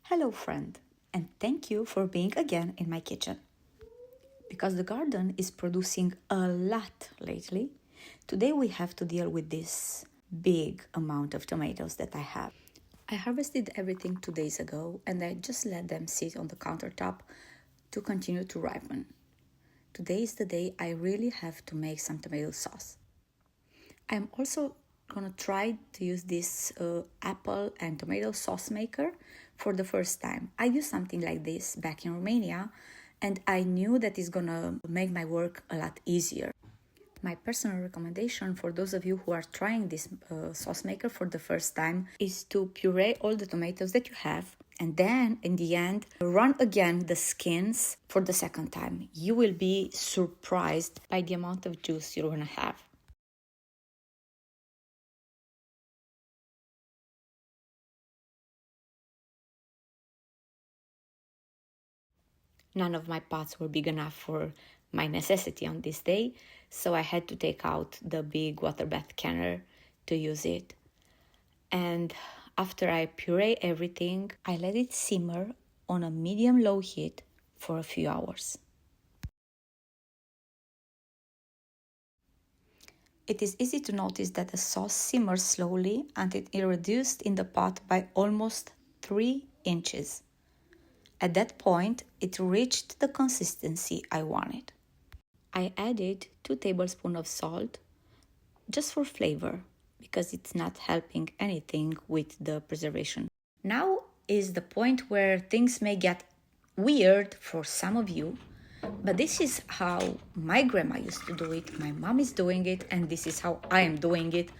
Hello, friend, and thank you for being again in my kitchen. Because the garden is producing a lot lately, today we have to deal with this big amount of tomatoes that I have. I harvested everything 2 days ago and I just let them sit on the countertop to continue to ripen. Today is the day I really have to make some tomato sauce. I'm also gonna try to use this apple and tomato sauce maker for the first time. I used something like this back in Romania and I knew that it's gonna make my work a lot easier. My personal recommendation for those of you who are trying this sauce maker for the first time is to puree all the tomatoes that you have and then in the end run again the skins for the second time. You will be surprised by the amount of juice you're gonna have. None of my pots were big enough for my necessity on this day, so I had to take out the big water bath canner to use it. And after I puree everything, I let it simmer on a medium-low heat for a few hours. It is easy to notice that the sauce simmers slowly until it reduced in the pot by almost 3 inches. At that point, it reached the consistency I wanted. I added 2 tablespoons of salt just for flavor because it's not helping anything with the preservation. Now is the point where things may get weird for some of you, but this is how my grandma used to do it, my mom is doing it, and this is how I am doing it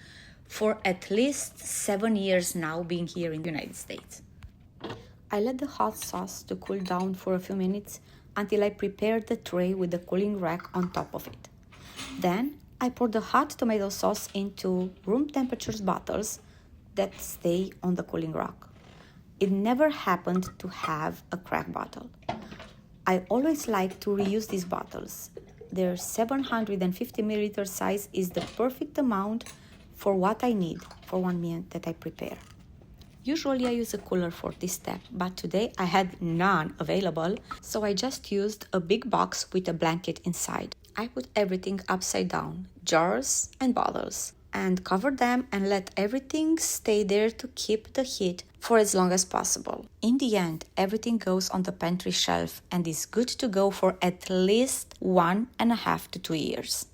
for at least 7 years now being here in the United States. I let the hot sauce to cool down for a few minutes until I prepared the tray with the cooling rack on top of it. Then I poured the hot tomato sauce into room temperature bottles that stay on the cooling rack. It never happened to have a crack bottle. I always like to reuse these bottles. Their 750 milliliter size is the perfect amount for what I need for one meal that I prepare. Usually I use a cooler for this step, but today I had none available, so I just used a big box with a blanket inside. I put everything upside down, jars and bottles, and covered them and let everything stay there to keep the heat for as long as possible. In the end, everything goes on the pantry shelf and is good to go for at least 1.5 to 2 years.